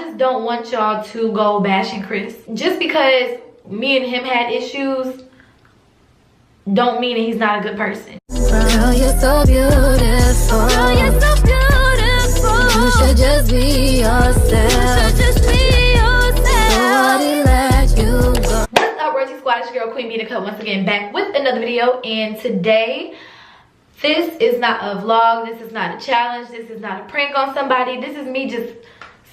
just don't want y'all to go bashing Chris. Just because me and him had issues don't mean that he's not a good person. Girl, you're so beautiful. Girl, you're so beautiful. You should just be yourself. You should just be yourself. Nobody let you go. What's up, Royalty Squad? It's your girl Queen Bee the Cut once again, back with another video. And today, this is not a vlog. This is not a challenge. This is not a prank on somebody. This is me just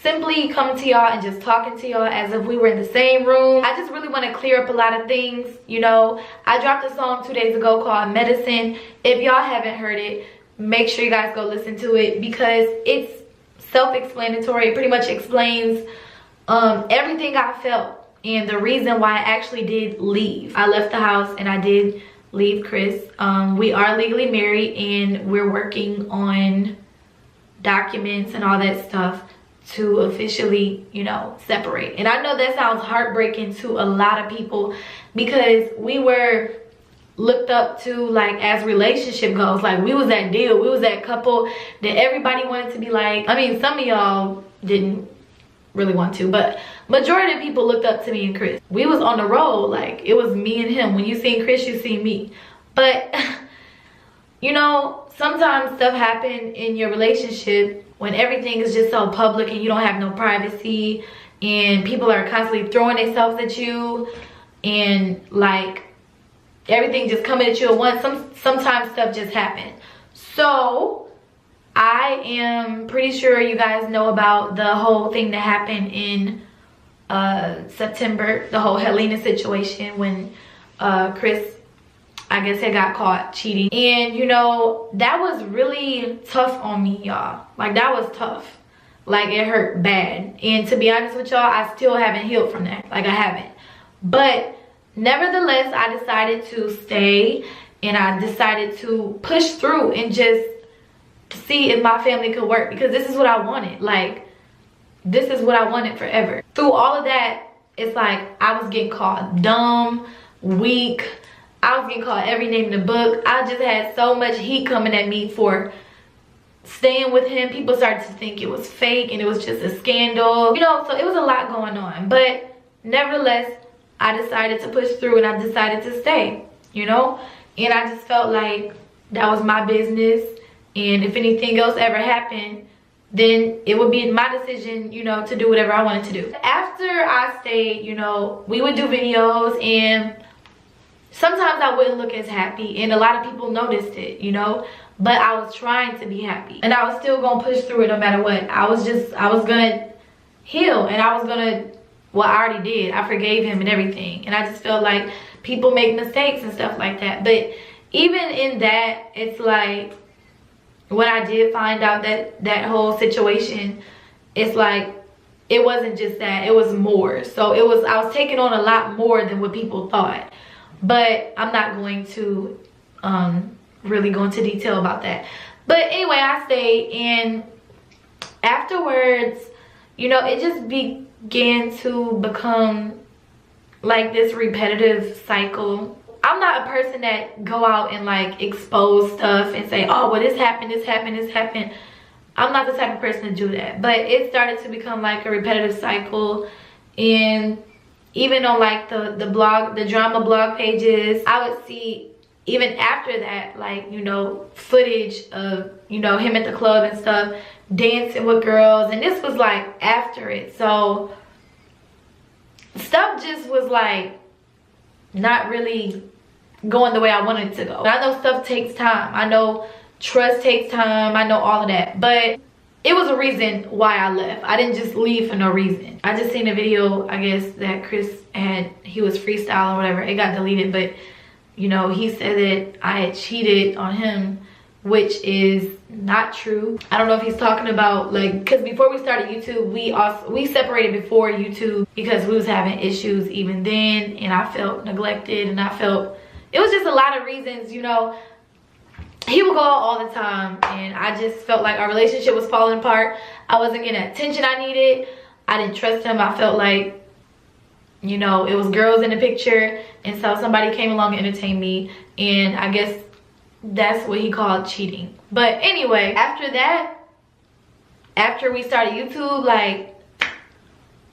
simply coming to y'all and just talking to y'all as if we were in the same room. I just really want to clear up a lot of things. You know, I dropped a song 2 days ago called Medicine. If y'all haven't heard it, make sure you guys go listen to it because it's self-explanatory. It pretty much explains everything I felt and the reason why I actually did leave. I left the house and I did leave Chris. We are legally married and we're working on documents and all that stuff to officially, you know, separate. And I know that sounds heartbreaking to a lot of people because we were looked up to, like, as relationship goes. Like, we was that deal, we was that couple that everybody wanted to be like. I mean, some of y'all didn't really want to, but majority of people looked up to me and Chris. We was on the road, like, it was me and him. When you seen Chris, you seen me. But you know, sometimes stuff happen in your relationship when everything is just so public and you don't have no privacy and people are constantly throwing themselves at you and like everything just coming at you at once. Sometimes stuff just happens. So I am pretty sure you guys know about the whole thing that happened in September, the whole Helena situation when Chris, I guess, had got caught cheating. And you know, that was really tough on me, y'all. Like, that was tough. Like, it hurt bad. And to be honest with y'all, I still haven't healed from that. Like, I haven't. But nevertheless, I decided to stay and I decided to push through and just see if my family could work, because this is what I wanted. Like, this is what I wanted forever. Through all of that, it's like I was getting called dumb, weak. I was getting called every name in the book. I just had so much heat coming at me for staying with him. People started to think it was fake and it was just a scandal. You know, so it was a lot going on. But nevertheless, I decided to push through and I decided to stay, you know? And I just felt like that was my business. And if anything else ever happened, then it would be my decision, you know, to do whatever I wanted to do. After I stayed, you know, we would do videos and sometimes I wouldn't look as happy and a lot of people noticed it, you know, but I was trying to be happy and I was still gonna push through it no matter what. I was gonna heal and I was gonna, well, I already did. I forgave him and everything. And I just felt like people make mistakes and stuff like that. But even in that, it's like, when I did find out that whole situation, it's like, it wasn't just that, it was more. So I was taking on a lot more than what people thought. But I'm not going to really go into detail about that. But anyway, I stayed, and afterwards, you know, it just began to become like this repetitive cycle. I'm not a person that go out and like expose stuff and say, oh, well, this happened, this happened, this happened. I'm not the type of person to do that. But it started to become like a repetitive cycle. And even on like the drama blog pages, I would see even after that, like, you know, footage of, you know, him at the club and stuff, dancing with girls. And this was like after it. So stuff just was like not really going the way I wanted it to go. I know stuff takes time. I know trust takes time. I know all of that. But it was a reason why I left. I didn't just leave for no reason. I just seen a video, I guess, that Chris had. He was freestyling or whatever. It got deleted, but you know, he said that I had cheated on him, which is not true. I don't know if he's talking about, like, because before we started YouTube, we separated before YouTube because we was having issues even then, and I felt neglected, and I felt it was just a lot of reasons, you know. He would go out all the time and I just felt like our relationship was falling apart. I wasn't getting the attention I needed. I didn't trust him. I felt like, you know, it was girls in the picture, and so somebody came along and entertained me, and I guess that's what he called cheating. But anyway, after that, after we started YouTube, like,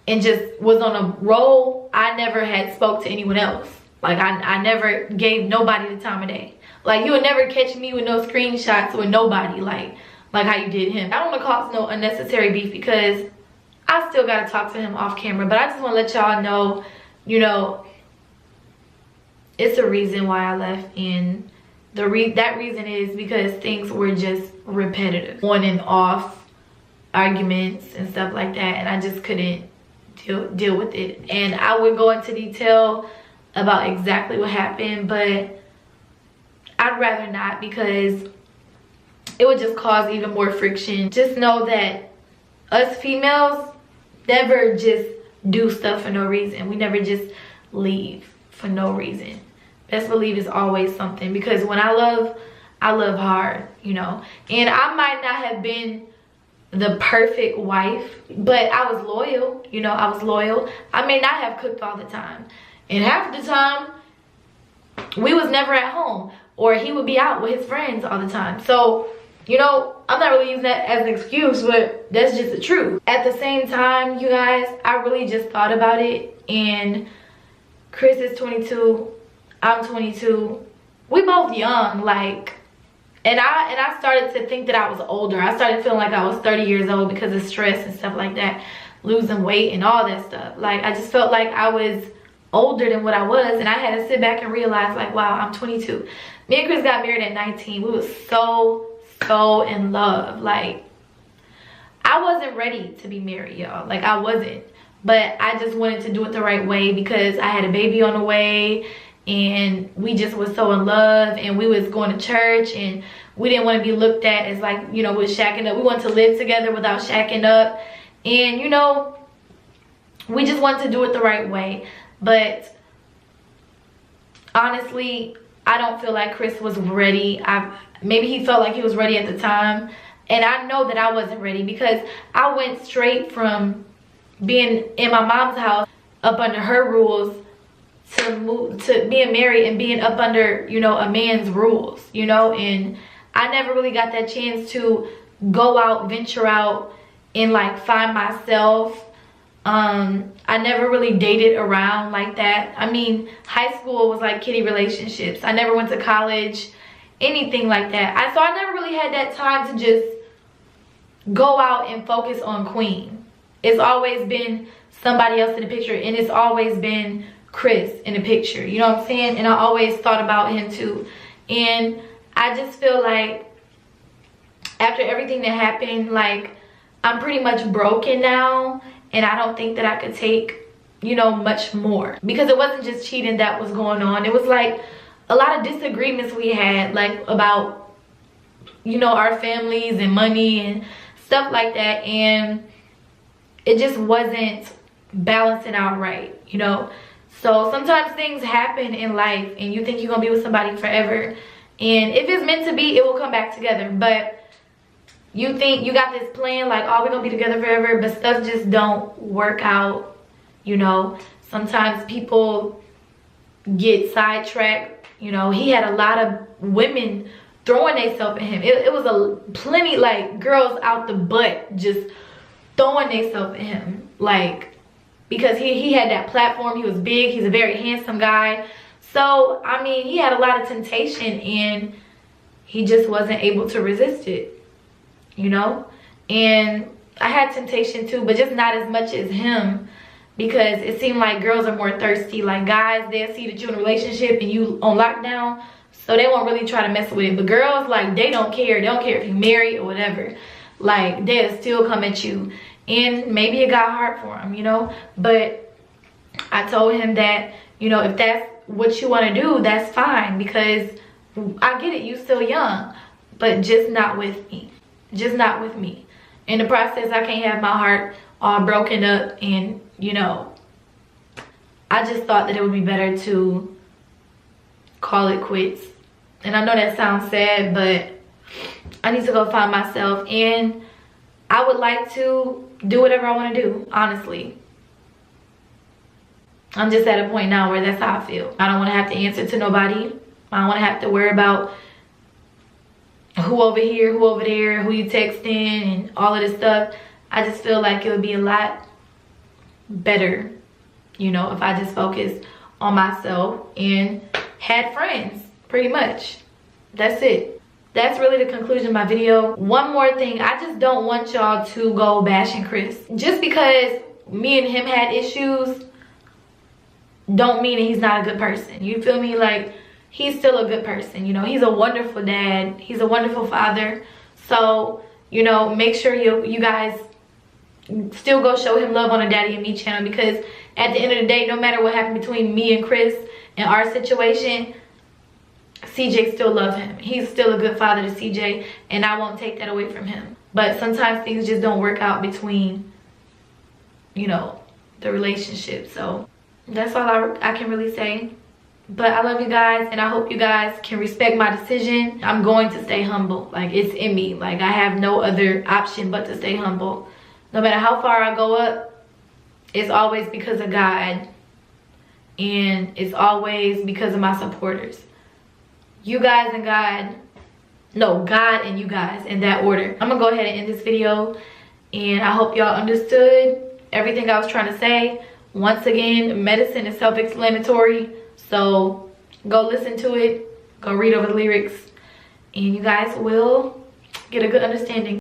and just was on a roll, I never had spoke to anyone else. Like I never gave nobody the time of day. Like you would never catch me with no screenshots with nobody like how you did him. I don't want to cause no unnecessary beef because I still got to talk to him off camera. But I just want to let y'all know, you know, it's a reason why I left. And that reason is because things were just repetitive. On and off arguments and stuff like that. And I just couldn't deal with it. And I would go into detail about exactly what happened. But I'd rather not because it would just cause even more friction. Just know that us females never just do stuff for no reason. We never just leave for no reason. Best believe it's always something, because when I love hard, you know. And I might not have been the perfect wife, but I was loyal, you know. I was loyal. I may not have cooked all the time, and half the time we was never at home, or he would be out with his friends all the time. So, you know, I'm not really using that as an excuse, but that's just the truth. At the same time, you guys, I really just thought about it, and Chris is 22, I'm 22. We both young, like, and I started to think that I was older. I started feeling like I was 30 years old because of stress and stuff like that, losing weight and all that stuff. Like, I just felt like I was older than what I was, and I had to sit back and realize, like, wow, I'm 22. Me and Chris got married at 19. We was so in love. Like, I wasn't ready to be married, y'all. Like, I wasn't. But I just wanted to do it the right way because I had a baby on the way, and we just was so in love, and we was going to church, and we didn't want to be looked at as, like, you know, with shacking up. We wanted to live together without shacking up, and, you know, we just wanted to do it the right way. But honestly, I don't feel like Chris was ready. Maybe he felt like he was ready at the time, and I know that I wasn't ready because I went straight from being in my mom's house up under her rules to being married and being up under, you know, a man's rules, you know. And I never really got that chance to go out, venture out, and like find myself. I never really dated around like that. I mean, high school was like kiddie relationships. I never went to college, anything like that. So I never really had that time to just go out and focus on Queen. It's always been somebody else in the picture, and it's always been Chris in the picture, you know what I'm saying? And I always thought about him too. And I just feel like after everything that happened, like, I'm pretty much broken now, and I don't think that I could take, you know, much more, because it wasn't just cheating that was going on. It was like a lot of disagreements we had, like, about, you know, our families and money and stuff like that, and it just wasn't balancing out right, you know. So sometimes things happen in life, and you think you're gonna be with somebody forever, and if it's meant to be, it will come back together. But you think you got this plan, like, oh, we're gonna be together forever, but stuff just don't work out, you know. Sometimes people get sidetracked, you know. He had a lot of women throwing themselves at him. It was plenty, like, girls out the butt just throwing themselves at him, like, because he had that platform. He was big. He's a very handsome guy. So, I mean, he had a lot of temptation, and he just wasn't able to resist it, you know. And I had temptation too, but just not as much as him, because it seemed like girls are more thirsty. Like, guys, they'll see that you're in a relationship and you on lockdown, so they won't really try to mess with it. But girls, like, they don't care. They don't care if you're married or whatever. Like, they'll still come at you. And maybe it got hard for him, you know. But I told him that, you know, if that's what you want to do, that's fine, because I get it, you still young, but just not with me. Just not with me. In the process, I can't have my heart all broken up, and, you know, I just thought that it would be better to call it quits. And I know that sounds sad, but I need to go find myself, and I would like to do whatever I want to do, honestly. I'm just at a point now where that's how I feel. I don't want to have to answer to nobody. I don't want to have to worry about who over here, who over there, who you texting, and all of this stuff. I just feel like it would be a lot better, you know, if I just focused on myself and had friends, pretty much. That's it. That's really the conclusion of my video. One more thing, I just don't want y'all to go bashing Chris. Just because me and him had issues don't mean that he's not a good person. You feel me? Like, he's still a good person. You know, he's a wonderful dad. He's a wonderful father. So, you know, make sure you guys still go show him love on the Daddy and Me channel, because at the end of the day, no matter what happened between me and Chris and our situation, CJ still loves him. He's still a good father to CJ, and I won't take that away from him. But sometimes things just don't work out between, you know, the relationship. So that's all I can really say. But I love you guys, and I hope you guys can respect my decision. I'm going to stay humble. Like, it's in me. Like, I have no other option but to stay humble. No matter how far I go up, it's always because of God. And it's always because of my supporters. You guys and God. No, God and you guys, in that order. I'm going to go ahead and end this video. And I hope y'all understood everything I was trying to say. Once again, medicine is self-explanatory. So go listen to it. Go read over the lyrics. And you guys will get a good understanding.